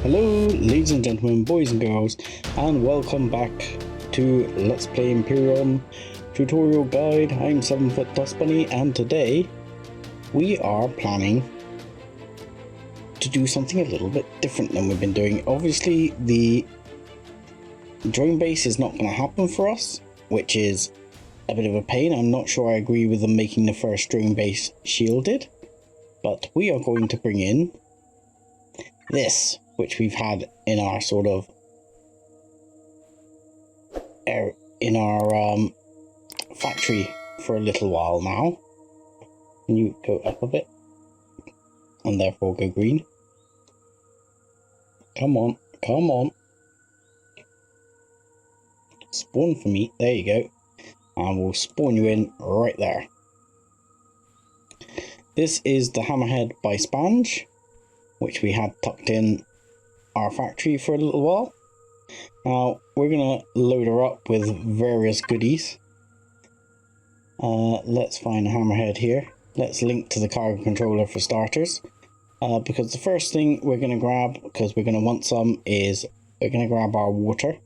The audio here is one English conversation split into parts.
Hello ladies and gentlemen, boys and girls, and welcome back to Let's Play Empyrion Tutorial Guide. I'm 7-foot Dust Bunny, and today we are planning to do something a little bit different than we've been doing. Obviously the drone base is not going to happen for us, which is a bit of a pain. I'm not sure I agree with them making the first drone base shielded, but we are going to bring in this, which we've had in our sort of factory for a little while now. Can you go up a bit and therefore go green? Come on, come on, spawn for me. There you go, and we'll spawn you in right there. This is the hammerhead by Spanj, which we had tucked in our factory for a little while. Now we're gonna load her up with various goodies. Let's find a hammerhead here. Let's link to the cargo controller for starters, because the first thing we're gonna grab, because we're gonna want some, is we're gonna grab our water,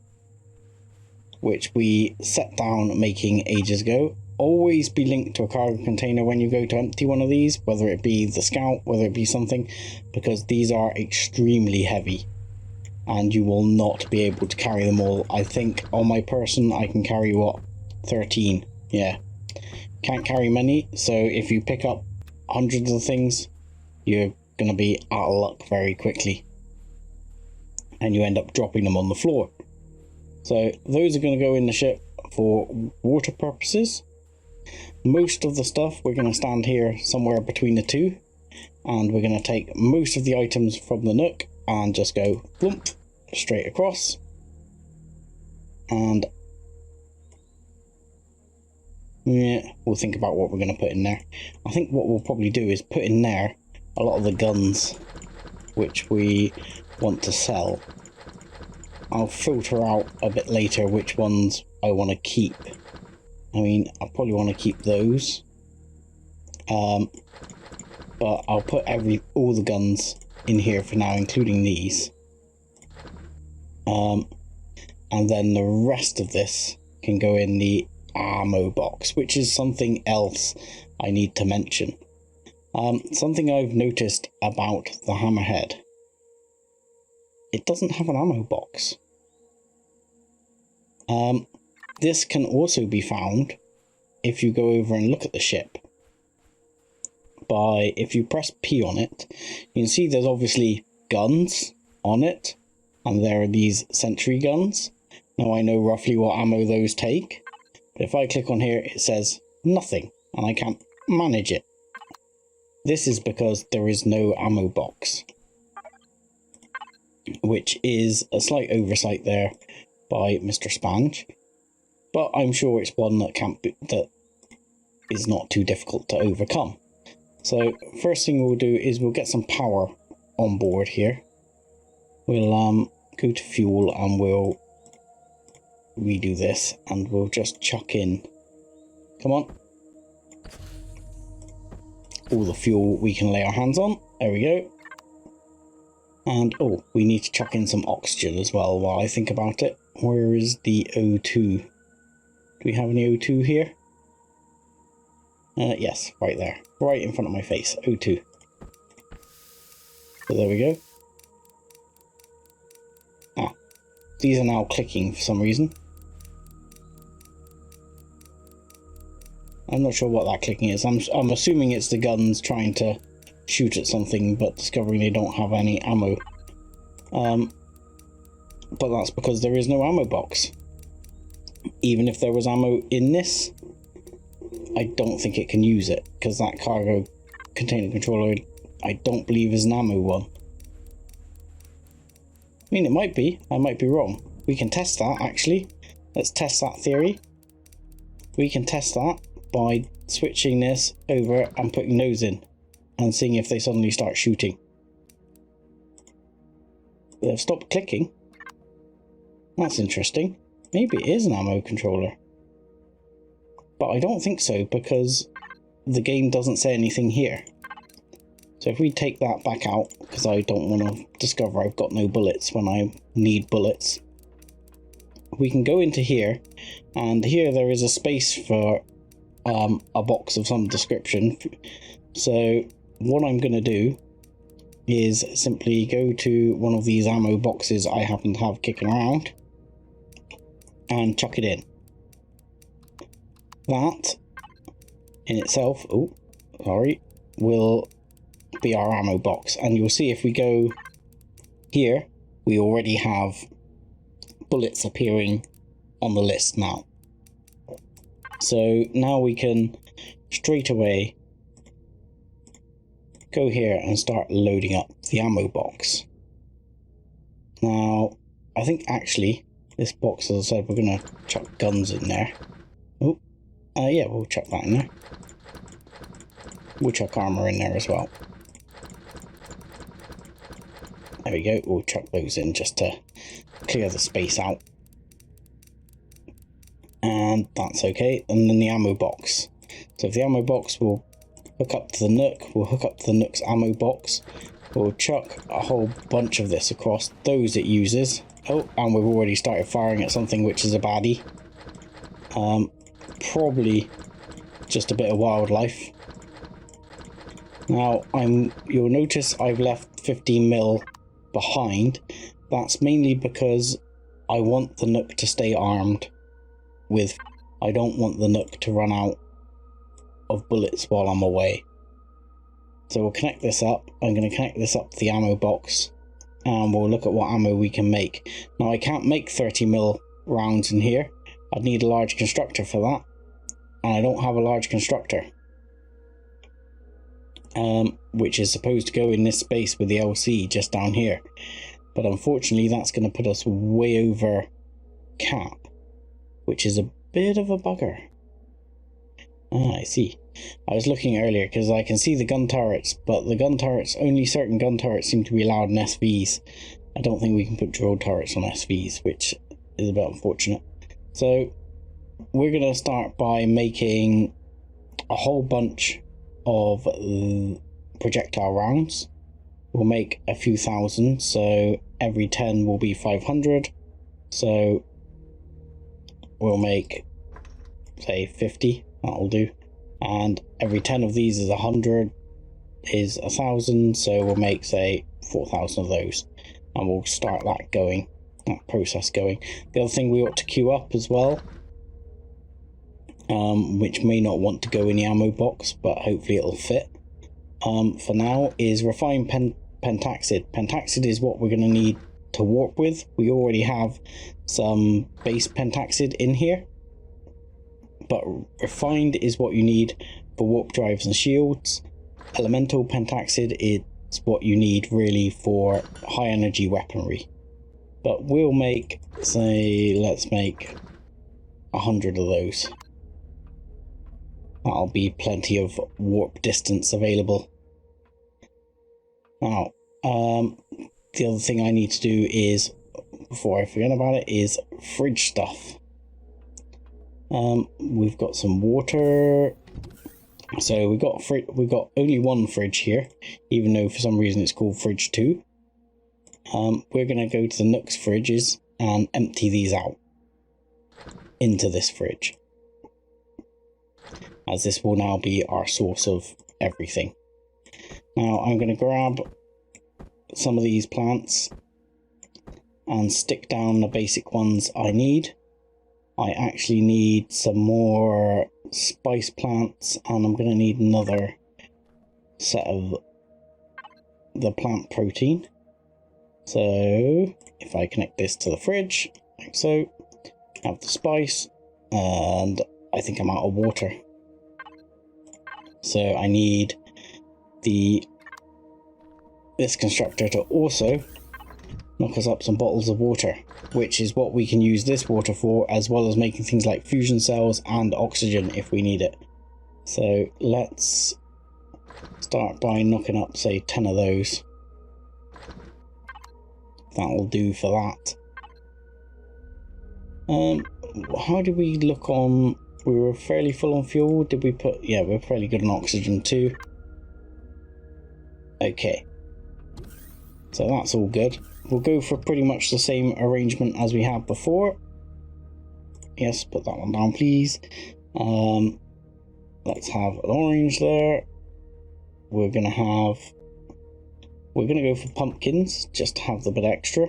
which we set down making ages ago. Always be linked to a cargo container when you go to empty one of these, whether it be the Scout, whether it be something, because these are extremely heavy and you will not be able to carry them all. I think on my person I can carry, what, 13? Yeah, can't carry many, so if you pick up hundreds of things, you're gonna be out of luck very quickly and you end up dropping them on the floor. So those are going to go in the ship for water purposes. Most of the stuff we're going to stand here somewhere between the two, and we're going to take most of the items from the nook and just go plump straight across. And yeah, we'll think about what we're going to put in there. I think what we'll probably do is put in there a lot of the guns which we want to sell. I'll filter out a bit later which ones I want to keep. I mean, I probably want to keep those, but I'll put all the guns in here for now, including these, and then the rest of this can go in the ammo box, which is something else I need to mention. Something I've noticed about the hammerhead: it doesn't have an ammo box. This can also be found if you go over and look at the ship. If you press P on it, you can see there's obviously guns on it, and there are these sentry guns. Now I know roughly what ammo those take, but if I click on here it says nothing and I can't manage it. This is because there is no ammo box, which is a slight oversight there by Mr. Spanj, but I'm sure it's one that is not too difficult to overcome. So first thing we'll do is we'll get some power on board here. We'll go to fuel and we'll redo this, and we'll just chuck in, come on, all the fuel we can lay our hands on. There we go. And oh, we need to chuck in some oxygen as well while I think about it. Where is the O2? Do we have any O2 here? Yes, right there. Right in front of my face. O2. So there we go. Ah, these are now clicking for some reason. I'm not sure what that clicking is. I'm assuming it's the guns trying to shoot at something but discovering they don't have any ammo. But that's because there is no ammo box. Even if there was ammo in this, I don't think it can use it, because that cargo container controller I don't believe is an ammo one. I mean, it might be, I might be wrong. We can test that actually. Let's test that theory. We can test that by switching this over and putting those in and seeing if they suddenly start shooting. They've stopped clicking. That's interesting. Maybe it is an ammo controller. But I don't think so, because the game doesn't say anything here. So if we take that back out, because I don't want to discover I've got no bullets when I need bullets, we can go into here, and here there is a space for a box of some description. So what I'm going to do is simply go to one of these ammo boxes I happen to have kicking around and chuck it in. That in itself, will be our ammo box, and you'll see if we go here, we already have bullets appearing on the list now. So now we can straight away go here and start loading up the ammo box. Now, I think actually this box, as I said, we're going to chuck guns in there. Yeah, we'll chuck that in there. We'll chuck armor in there as well. There we go, we'll chuck those in just to clear the space out. And that's okay. And then the ammo box. So if the ammo box will hook up to the Nook, we'll hook up to the Nook's ammo box. We'll chuck a whole bunch of this across those it uses. Oh, and we've already started firing at something which is a baddie. Probably just a bit of wildlife. Now, you'll notice I've left 15 mil behind. That's mainly because I want the Nook to stay armed with. I don't want the Nook to run out of bullets while I'm away. So we'll connect this up. I'm going to connect this up to the ammo box, and we'll look at what ammo we can make. Now, I can't make 30 mil rounds in here. I'd need a large constructor for that, and I don't have a large constructor, which is supposed to go in this space with the LC just down here. But unfortunately, that's going to put us way over cap, which is a bit of a bugger. I see. I was looking earlier because I can see the gun turrets, but the gun turrets, only certain gun turrets seem to be allowed in SVs. I don't think we can put drill turrets on SVs, which is a bit unfortunate. So we're going to start by making a whole bunch of projectile rounds. We'll make a few thousand, so every 10 will be 500. So we'll make, say, 50. That'll do. And every 10 of these is 100, is 1,000. So we'll make, say, 4,000 of those, and we'll start that process going. The other thing we ought to queue up as well, which may not want to go in the ammo box, but hopefully it'll fit. For now, is refined pentaxid. Pentaxid is what we're going to need to warp with. We already have some base pentaxid in here, but refined is what you need for warp drives and shields. Elemental pentaxid is what you need really for high energy weaponry. But we'll make, say, let's make 100 of those. That'll be plenty of warp distance available. Now, the other thing I need to do is, before I forget about it, is fridge stuff. We've got some water. So we've got only one fridge here, even though for some reason it's called fridge 2. We're going to go to the Nook's fridges and empty these out into this fridge, as this will now be our source of everything. Now I'm going to grab some of these plants and stick down the basic ones I need. I actually need some more spice plants, and I'm going to need another set of the plant protein. So if I connect this to the fridge, like so, have the spice, and I think I'm out of water. So I need this constructor to also knock us up some bottles of water, which is what we can use this water for, as well as making things like fusion cells and oxygen if we need it. So let's start by knocking up, say, 10 of those. That'll do for that. How did we look on? We were fairly full on fuel. Did we put? Yeah, we're fairly good on oxygen too. Okay, so that's all good. We'll go for pretty much the same arrangement as we had before. Yes, put that one down, please. Let's have an orange there. We're gonna go for pumpkins, just to have the bit extra.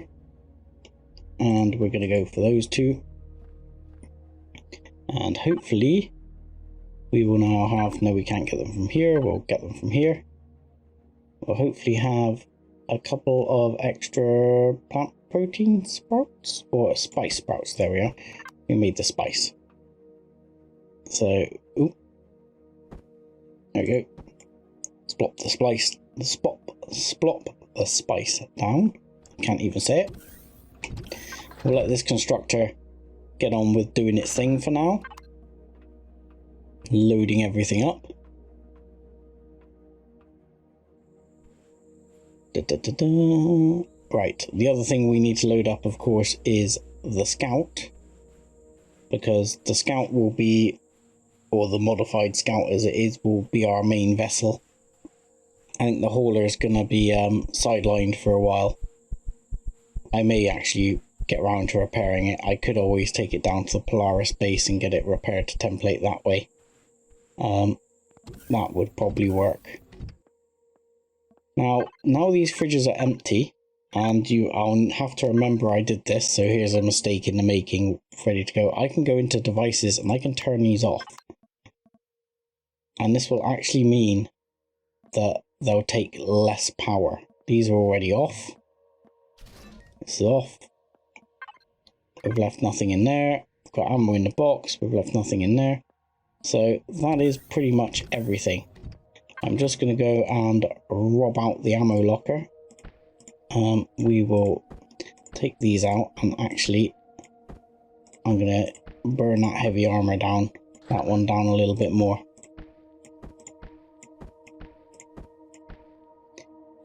And we're gonna go for those two. And hopefully we will now have, no, we can't get them from here, we'll get them from here. We'll hopefully have a couple of extra plant protein sprouts, or spice sprouts, there we are. We made the spice. So, ooh, there we go. Splop the spice down. Can't even say it. We'll let this constructor get on with doing its thing for now. Loading everything up. Right, the other thing we need to load up, of course, is the scout. Because the scout will be, or the modified scout as it is, will be our main vessel. I think the hauler is going to be sidelined for a while. I may actually get around to repairing it. I could always take it down to the Polaris base and get it repaired to template that way. That would probably work. Now these fridges are empty, and I'll have to remember I did this, so here's a mistake in the making, ready to go. I can go into devices and I can turn these off. And this will actually mean that they'll take less power. These are already off. This is off. We've left nothing in there. We've got ammo in the box. We've left nothing in there. So that is pretty much everything. I'm just going to go and rob out the ammo locker. We will take these out, and actually I'm going to burn that heavy armor down. That one down a little bit more.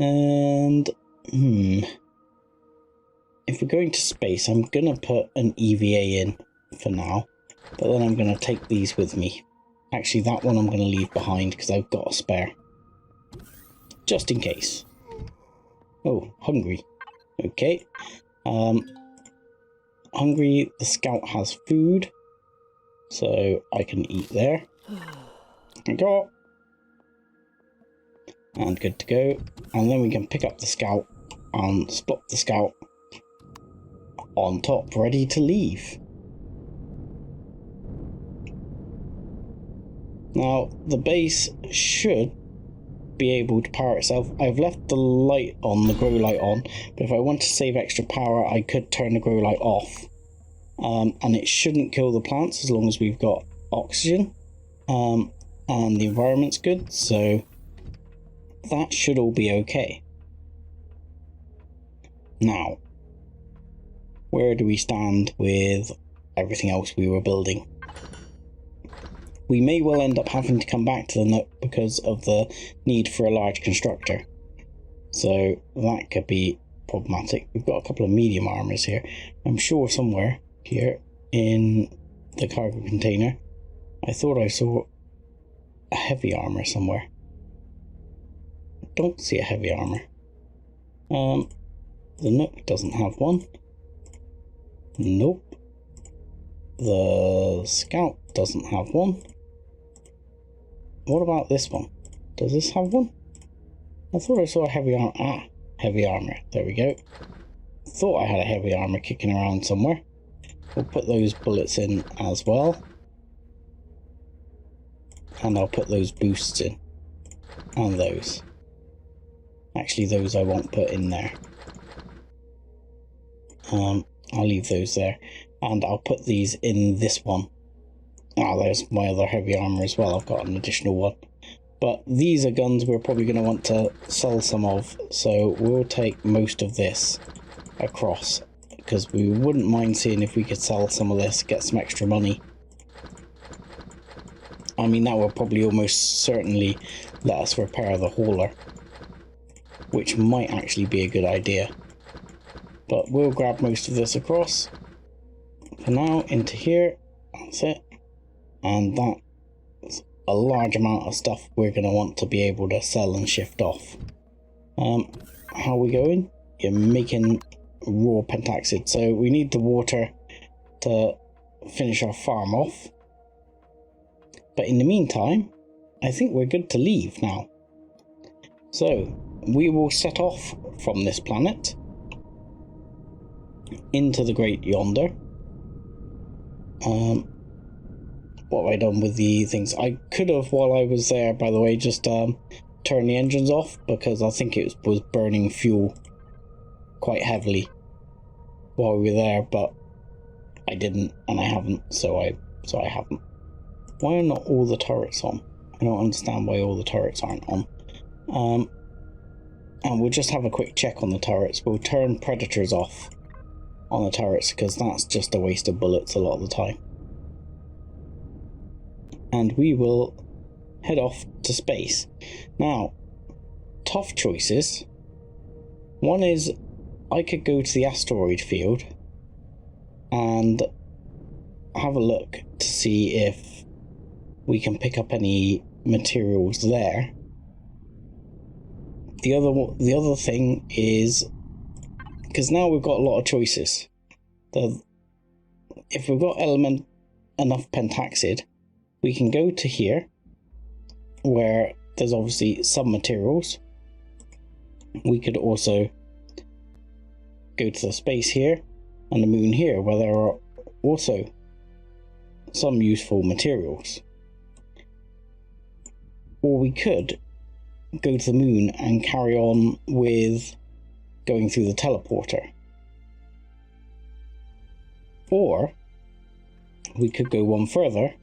And if we're going to space, I'm going to put an EVA in for now, but then I'm going to take these with me. Actually, that one I'm going to leave behind because I've got a spare, just in case. Oh, hungry. Okay. Hungry, the scout has food, so I can eat there. Go. And good to go. And then we can pick up the scout and splop the scout on top, ready to leave. Now, the base should be able to power itself. I've left the light on, the grow light on, but if I want to save extra power, I could turn the grow light off. And it shouldn't kill the plants as long as we've got oxygen. And the environment's good, so that should all be okay. Now, where do we stand with everything else we were building? We may well end up having to come back to the nook because of the need for a large constructor. So that could be problematic. We've got a couple of medium armors here. I'm sure somewhere here in the cargo container, I thought I saw a heavy armor somewhere. I don't see a heavy armor. The nook doesn't have one. Nope. The scout doesn't have one. What about this one? Does this have one? I thought I saw a heavy armor. Ah, heavy armor. There we go. Thought I had a heavy armor kicking around somewhere. We'll put those bullets in as well. And I'll put those boosts in. And those. Actually, those I won't put in there. I'll leave those there. And I'll put these in this one. Ah, there's my other heavy armor as well. I've got an additional one. But these are guns we're probably going to want to sell some of. So we'll take most of this across. Because we wouldn't mind seeing if we could sell some of this, get some extra money. I mean, that will probably almost certainly let us repair the hauler. Which might actually be a good idea. But we'll grab most of this across. For now, into here. That's it. And that's a large amount of stuff we're going to want to be able to sell and shift off. How are we going? You're making raw pentaxid, so we need the water to finish our farm off. But in the meantime, I think we're good to leave now. So we will set off from this planet into the Great Yonder. What have I done with the things? I could have, while I was there, by the way, just turn the engines off, because I think it was burning fuel quite heavily while we were there, but I didn't, and I haven't, so I haven't. Why are not all the turrets on? I don't understand why all the turrets aren't on. And we'll just have a quick check on the turrets. We'll turn predators off on the turrets, because that's just a waste of bullets a lot of the time. And we will head off to space. Now, tough choices. One is, I could go to the asteroid field and have a look to see if we can pick up any materials there. The other thing is, because now we've got a lot of choices. If we've got enough pentaxid, we can go to here, where there's obviously some materials. We could also go to the space here and the moon here, where there are also some useful materials. Or we could go to the moon and carry on with going through the teleporter. Or we could go one further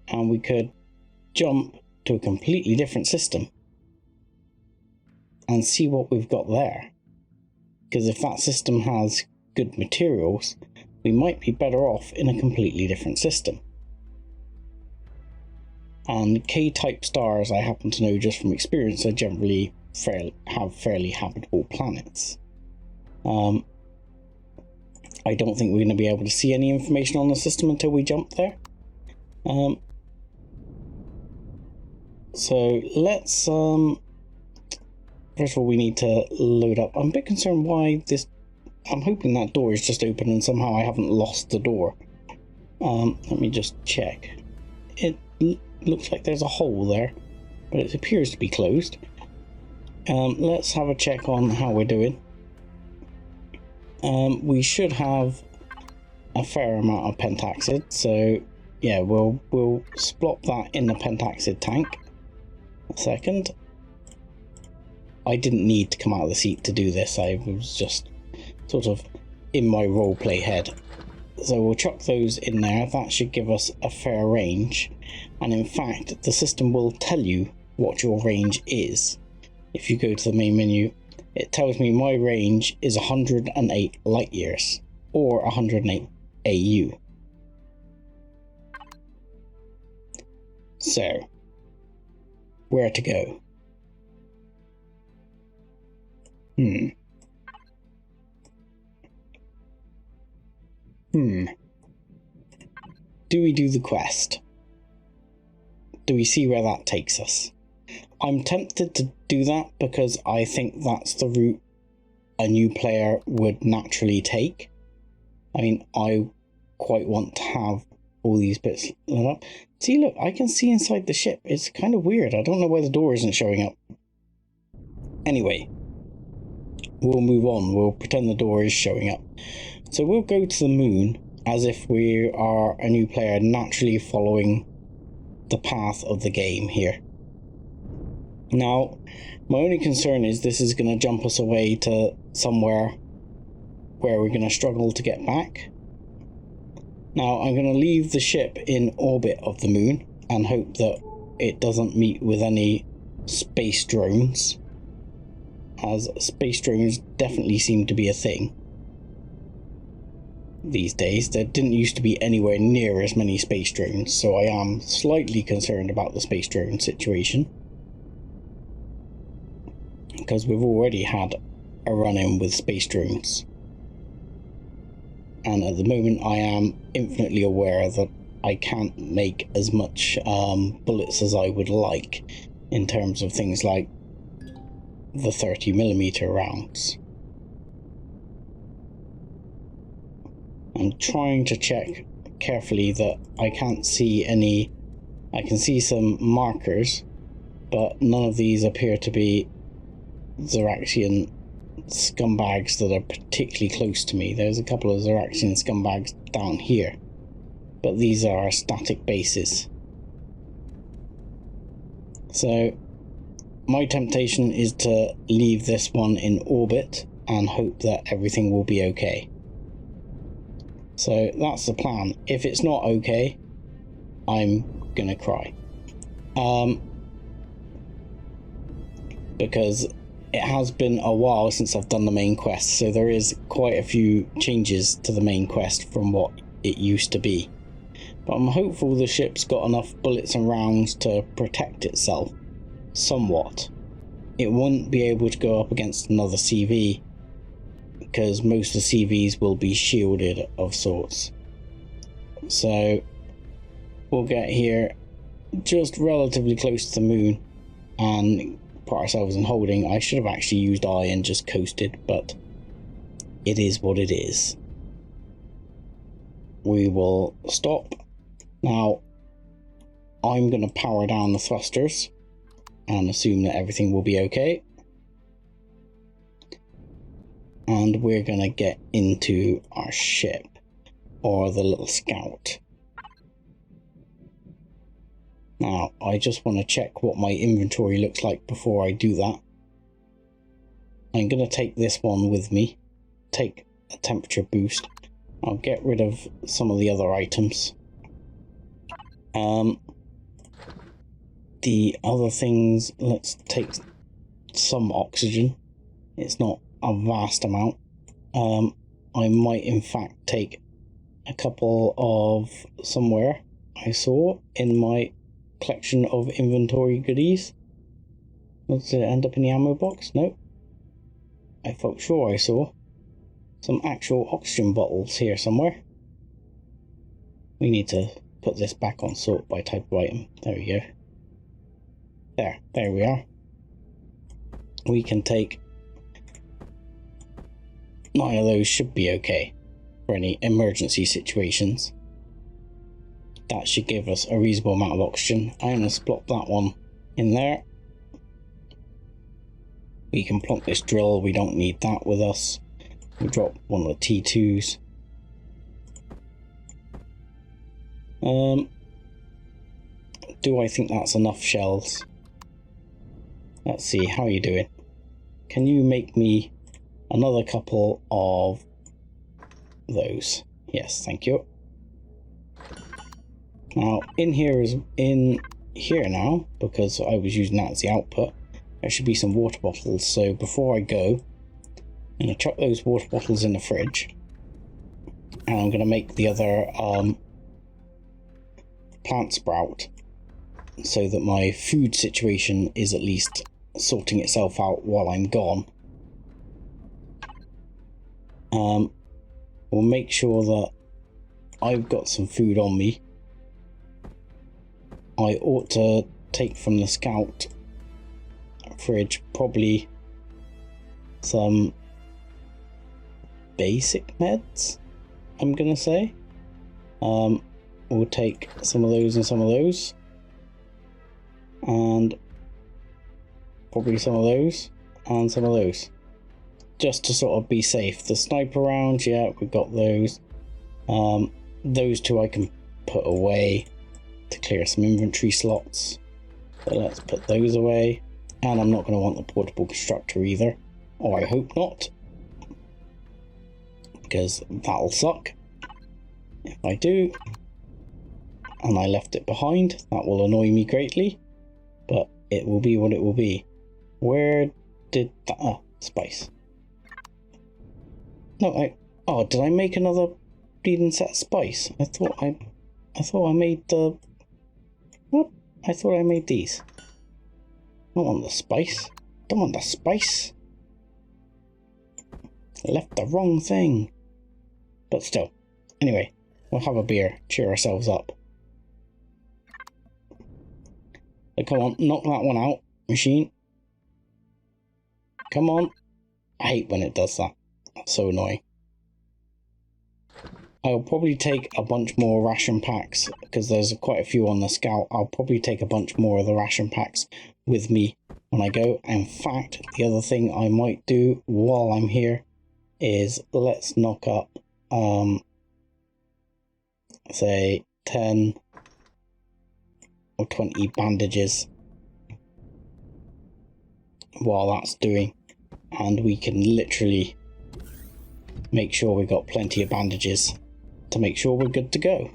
and we could jump to a completely different system and see what we've got there. Because if that system has good materials, we might be better off in a completely different system. And K-type stars, I happen to know just from experience, are generally fairly habitable planets. I don't think we're going to be able to see any information on the system until we jump there. So let's first of all, we need to load up. I'm a bit concerned why this... I'm hoping that door is just open and somehow I haven't lost the door. Let me just check. It looks like there's a hole there, but it appears to be closed. Let's have a check on how we're doing. We should have a fair amount of pentaxid, so yeah, we'll splop that in the pentaxid tank. A second. I didn't need to come out of the seat to do this. I was just sort of in my roleplay head. So we'll chuck those in there. That should give us a fair range. And in fact, the system will tell you what your range is. If you go to the main menu, it tells me my range is 108 light years, or 108 AU. So, where to go? Do we do the quest? Do we see where that takes us? I'm tempted to do that because I think that's the route a new player would naturally take. I mean, I quite want to have all these bits lit up. See, look, I can see inside the ship. It's kind of weird. I don't know why the door isn't showing up. Anyway, we'll move on. We'll pretend the door is showing up. So we'll go to the moon as if we are a new player, naturally following the path of the game here. Now, my only concern is this is going to jump us away to somewhere where we're going to struggle to get back. Now, I'm going to leave the ship in orbit of the moon and hope that it doesn't meet with any space drones, as space drones definitely seem to be a thing these days. There didn't used to be anywhere near as many space drones, so I am slightly concerned about the space drone situation, because we've already had a run-in with space drones, and at the moment I am infinitely aware that I can't make as much bullets as I would like in terms of things like the 30mm rounds. I'm trying to check carefully that I can't see any. I can see some markers, but none of these appear to be Ziraxian scumbags that are particularly close to me. There's a couple of Ziraxian scumbags down here, but these are static bases. So my temptation is to leave this one in orbit and hope that everything will be okay. So that's the plan. If it's not okay, I'm gonna cry. Because it has been a while since I've done the main quest, so there is quite a few changes to the main quest from what it used to be. But I'm hopeful the ship's got enough bullets and rounds to protect itself somewhat. It won't be able to go up against another CV, because most of the CVs will be shielded of sorts. So we'll get here just relatively close to the moon and put ourselves in holding. I should have actually used I and just coasted, but it is what it is. We will stop. Now I'm going to power down the thrusters and assume that everything will be okay. And we're going to get into our ship, or the little scout. Now, I just want to check what my inventory looks like before I do that. I'm going to take this one with me, take a temperature boost. I'll get rid of some of the other items. The other things, let's take some oxygen. It's not a vast amount. I might in fact take a couple of somewhere I saw in my collection of inventory goodies. Does it end up in the ammo box? No. I felt sure I saw some actual oxygen bottles here somewhere. We need to put this back on sort by type of item. There we go. There we are. We can take 9 of those, should be okay for any emergency situations. That should give us a reasonable amount of oxygen. I'm going to plop that one in there. We can plonk this drill, we don't need that with us. We drop one of the T2s. Do I think that's enough shells? Let's see, how are you doing? Can you make me another couple of those? Yes, thank you. Now, in here now, because I was using that as the output, there should be some water bottles. So before I go, I'm going to chuck those water bottles in the fridge. And I'm going to make the other plant sprout, so that my food situation is at least sorting itself out while I'm gone. We'll make sure that I've got some food on me. I ought to take from the scout fridge probably some basic meds, I'm gonna say. We'll take some of those and some of those, and probably some of those and some of those, just to sort of be safe. The sniper rounds, yeah, we've got those. Those two I can put away to clear some inventory slots, so let's put those away. And I'm not going to want the portable constructor either, or I hope not, because that'll suck if I do and I left it behind. That will annoy me greatly, but it will be what it will be. Where did that spice? No, oh, did I make another bleeding set of spice? I thought I made the what? I thought I made these. I don't want the spice. Don't want the spice. I left the wrong thing. But still. Anyway, we'll have a beer. Cheer ourselves up. So come on, knock that one out, machine. Come on. I hate when it does that. That's so annoying. I'll probably take a bunch more ration packs because there's quite a few on the scout. I'll probably take a bunch more of the ration packs with me when I go. In fact, the other thing I might do while I'm here is let's knock up, say 10 or 20 bandages while that's doing, and we can literally make sure we've got plenty of bandages to make sure we're good to go.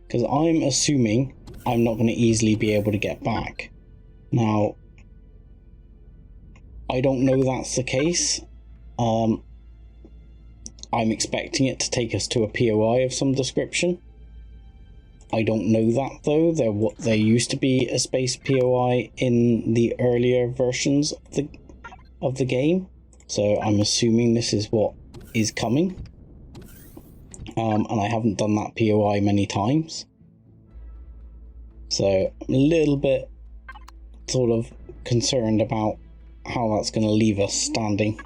Because I'm assuming I'm not going to easily be able to get back. Now, I don't know that's the case. I'm expecting it to take us to a POI of some description. I don't know that though. There used to be a space POI in the earlier versions of the game, so I'm assuming this is what is coming. And I haven't done that POI many times, so I'm a little bit sort of concerned about how that's going to leave us standing.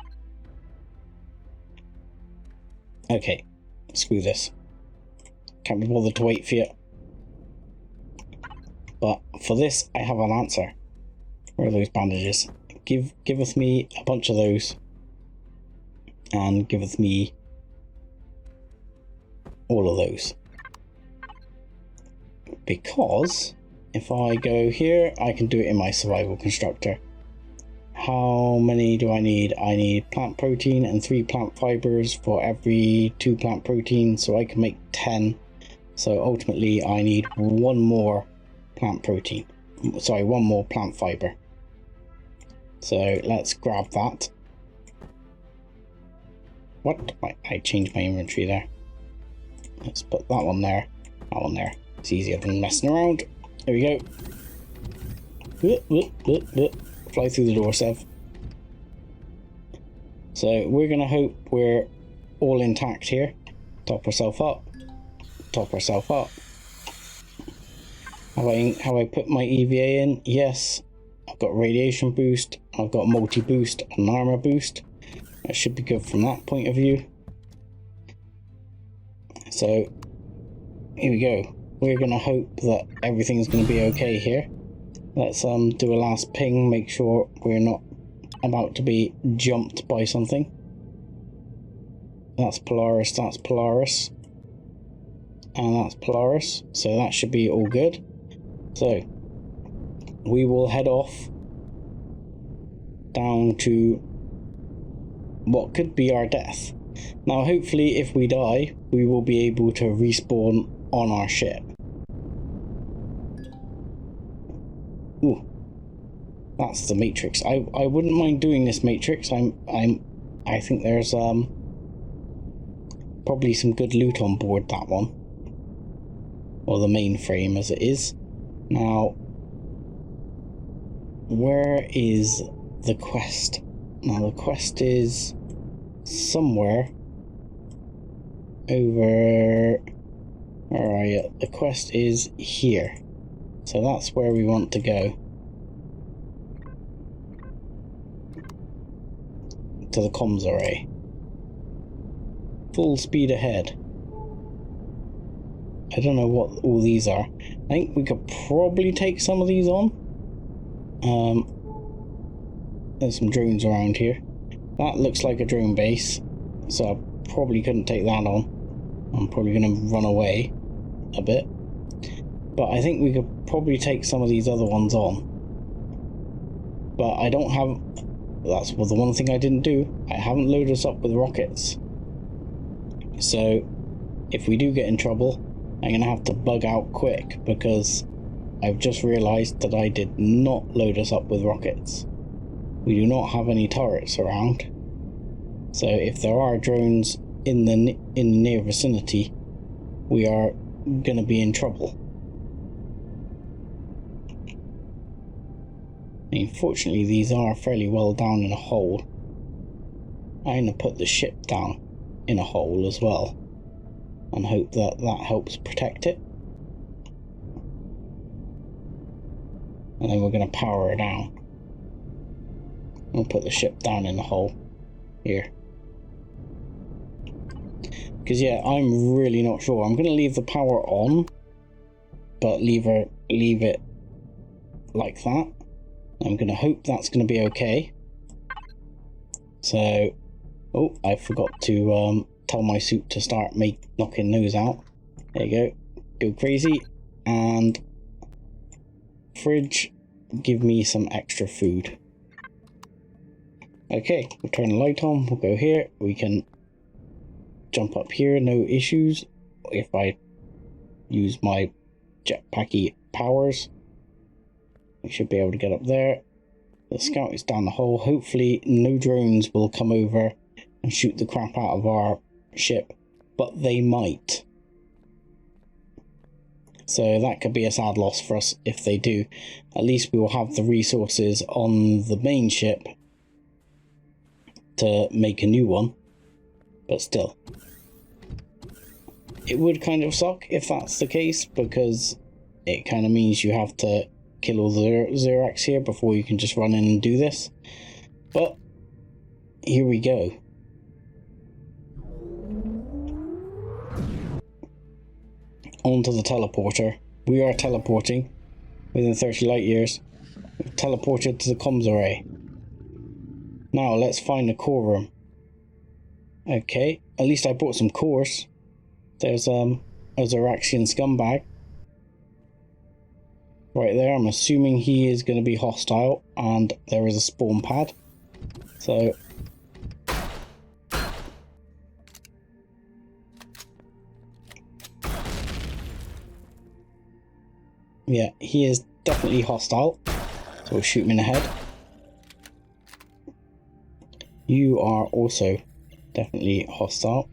Okay, screw this. Can't be bothered to wait for you. But for this, I have an answer. Where are those bandages? Giveth me a bunch of those. And giveth me all of those. Because if I go here, I can do it in my survival constructor. How many do I need? I need plant protein and 3 plant fibers for every 2 plant protein, so I can make 10. So ultimately I need 1 more plant protein. Sorry, 1 more plant fiber. So let's grab that. What? I changed my inventory there. Let's put that one there. That one there. It's easier than messing around. There we go. Fly through the door, Sev. So we're going to hope we're all intact here. Top ourselves up. Top ourselves up. Have I put my EVA in? Yes. I've got radiation boost. I've got multi boost and armor boost. That should be good from that point of view. So here we go. We're going to hope that everything's going to be okay here. Let's do a last ping, make sure we're not about to be jumped by something. That's Polaris, that's Polaris. And that's Polaris, so that should be all good. So, we will head off down to what could be our death. Now, hopefully, if we die, we will be able to respawn on our ship. Ooh, that's the Matrix. I wouldn't mind doing this Matrix. I think there's probably some good loot on board that one, or the mainframe as it is. Now, where is the quest? Now the quest is somewhere over. Where are you? The quest is here. So that's where we want to go. To the comms array. Full speed ahead. I don't know what all these are. I think we could probably take some of these on. There's some drones around here. That looks like a drone base, so I probably couldn't take that on. I'm probably going to run away a bit. But I think we could probably take some of these other ones on. But I don't have... That's the one thing I didn't do. I haven't loaded us up with rockets. So, if we do get in trouble, I'm going to have to bug out quick, because I've just realised that I did not load us up with rockets. We do not have any turrets around. So if there are drones in the near vicinity, we are going to be in trouble. Unfortunately, these are fairly well down in a hole. I'm going to put the ship down in a hole as well, and hope that that helps protect it. And then we're going to power it down. I'll put the ship down in the hole here. Because yeah, I'm really not sure. I'm going to leave the power on, but leave it like that. I'm going to hope that's going to be okay. So, oh, I forgot to tell my suit to start knocking those out. There you go. Go crazy. And fridge, give me some extra food. Okay, we'll turn the light on. We'll go here. We can jump up here, no issues. If I use my jetpacky powers, we should be able to get up there. The scout is down the hole. Hopefully no drones will come over and shoot the crap out of our ship, but they might. So that could be a sad loss for us if they do. At least we will have the resources on the main ship to make a new one. But still, it would kind of suck if that's the case, because it kind of means you have to kill all the Zirax here before you can just run in and do this. But here we go. Onto the teleporter. We are teleporting within 30 light years. We've teleported to the comms array. Now let's find the core room. Okay, at least I bought some cores. There's a Ziraxian scumbag right there. I'm assuming he is going to be hostile, and there is a spawn pad. So yeah, he is definitely hostile. So we'll shoot him in the head. You are also definitely hostile.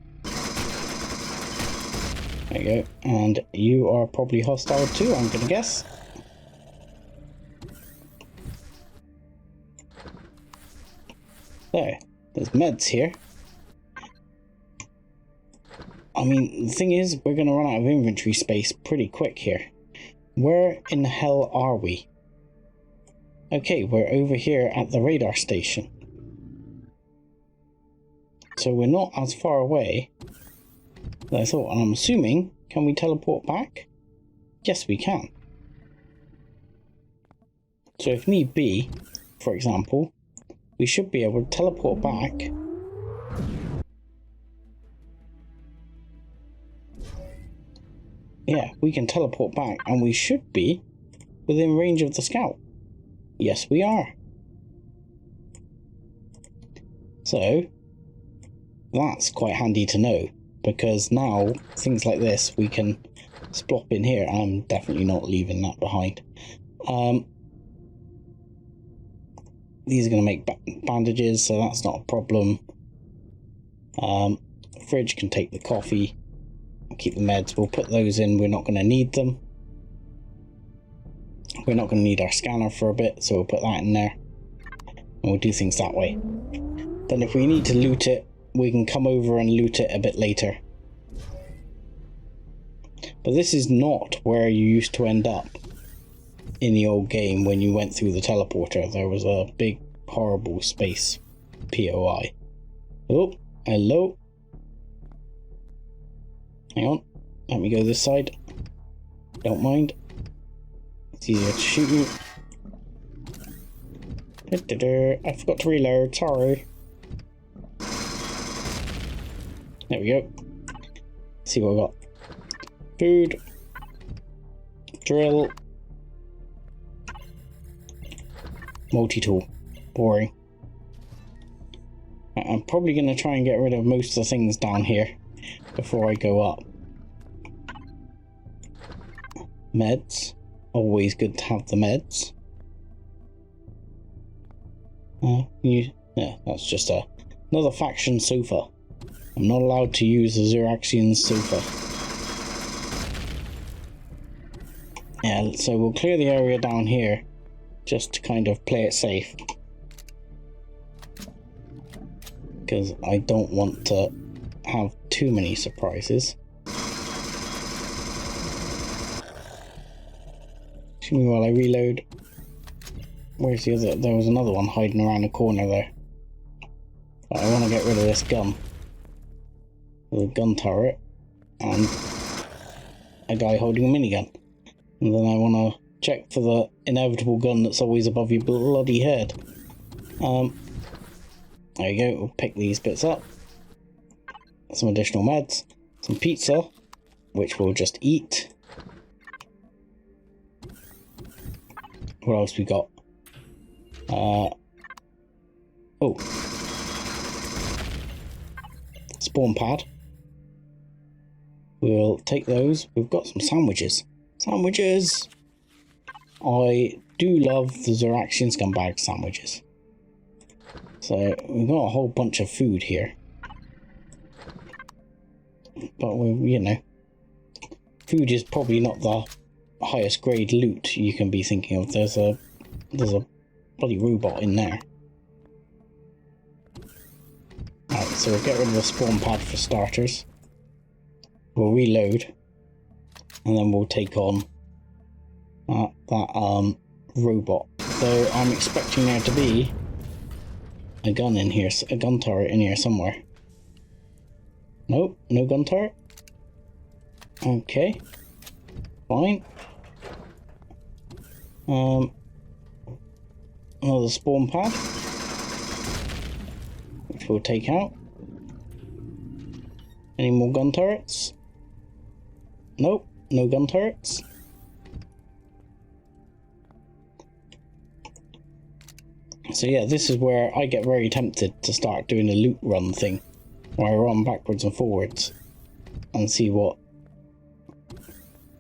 There you go. And you are probably hostile too, I'm gonna guess. There, there's meds here. I mean, the thing is, we're gonna run out of inventory space pretty quick here. Where in the hell are we? Okay, we're over here at the radar station. So we're not as far away as I thought, and I'm assuming, can we teleport back? Yes, we can. So if need be, for example, we should be able to teleport back. Yeah, we can teleport back, and we should be within range of the scout. Yes, we are. So that's quite handy to know, because now things like this we can splop in here. I'm definitely not leaving that behind. These are going to make bandages, so that's not a problem. Fridge can take the coffee. Keep the meds. We'll put those in. We're not going to need them. We're not going to need our scanner for a bit, so we'll put that in there. And we'll do things that way. Then if we need to loot it, we can come over and loot it a bit later. But this is not where you used to end up in the old game when you went through the teleporter. There was a big, horrible space POI. Oh, hello. Hang on, let me go this side. Don't mind. It's easier to shoot me. I forgot to reload, sorry. There we go. Let's see what we got. Food. Drill. Multi-tool. Boring. I'm probably going to try and get rid of most of the things down here before I go up. Meds. Always good to have the meds. Yeah, that's just another faction sofa. I'm not allowed to use the Ziraxian sofa. Yeah, so we'll clear the area down here just to kind of play it safe. Because I don't want to have too many surprises. Excuse me while I reload. Where's the other? There was another one hiding around the corner there. But I want to get rid of this gun. The gun turret. And a guy holding a minigun. And then I want to check for the inevitable gun that's always above your bloody head. There you go, we'll pick these bits up. Some additional meds. Some pizza, which we'll just eat. What else we got? Oh. Spawn pad. We'll take those. We've got some sandwiches. Sandwiches! I do love the Ziraxian scumbag sandwiches. So, we've got a whole bunch of food here. But, you know, food is probably not the highest grade loot you can be thinking of. There's a bloody robot in there. Alright, so we'll get rid of the spawn pad for starters. We'll reload. And then we'll take on that robot. So I'm expecting there to be a gun in here, a gun turret in here somewhere. Nope, no gun turret. Okay, fine. Another spawn pad, which we'll take out. Any more gun turrets? Nope, no gun turrets. So yeah, this is where I get very tempted to start doing a loot run thing, where I run backwards and forwards and see what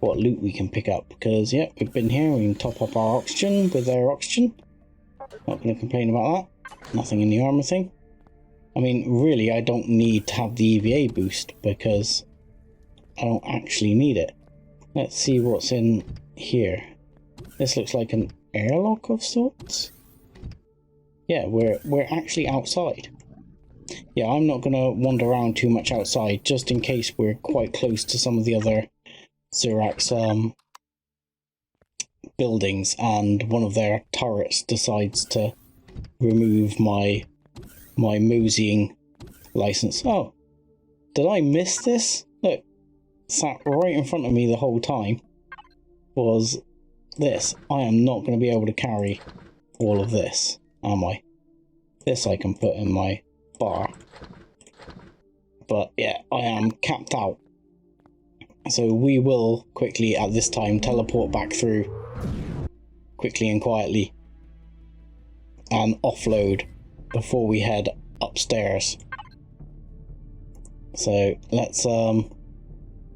loot we can pick up. Because yeah, we've been here, we can top up our oxygen with our oxygen. Not going to complain about that. Nothing in the armor thing. I mean, really, I don't need to have the EVA boost because I don't actually need it. Let's see what's in here. This looks like an airlock of sorts. Yeah, we're actually outside. Yeah, I'm not going to wander around too much outside, just in case we're quite close to some of the other Zirax buildings and one of their turrets decides to remove my moseying license. Oh, did I miss this? Look, sat right in front of me the whole time was this. I am not going to be able to carry all of this, am I? This I can put in my bar. But yeah, I am capped out. So we will quickly at this time teleport back through quickly and quietly and offload before we head upstairs. So let's go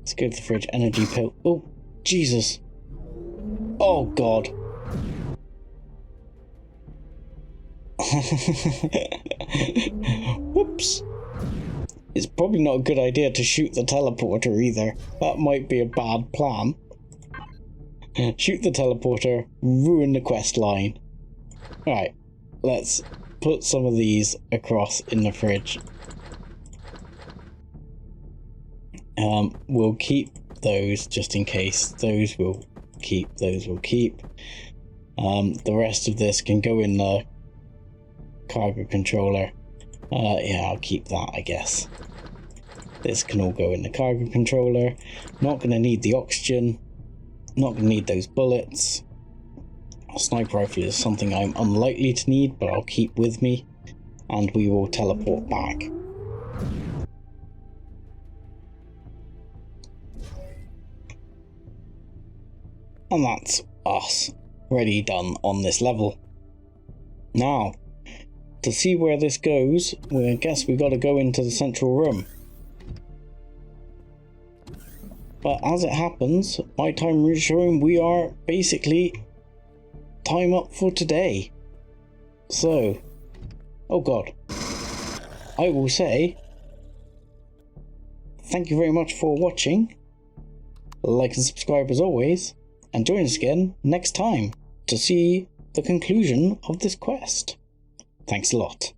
to the fridge. Energy pill. Oh Jesus. Oh God. Whoops. It's probably not a good idea to shoot the teleporter either. That might be a bad plan. Shoot the teleporter, ruin the quest line. Alright, let's put some of these across in the fridge. We'll keep those just in case. Those we'll keep, those we'll keep. The rest of this can go in the cargo controller. Yeah, I'll keep that, I guess. This can all go in the cargo controller. Not going to need the oxygen. Not going to need those bullets. A sniper rifle is something I'm unlikely to need, but I'll keep with me. And we will teleport back. And that's us. Ready, done on this level. Now, to see where this goes, I guess we got to go into the central room. But as it happens, my time is showing we are basically time up for today. So, oh God, I will say thank you very much for watching. Like and subscribe as always, and join us again next time to see the conclusion of this quest. Thanks a lot.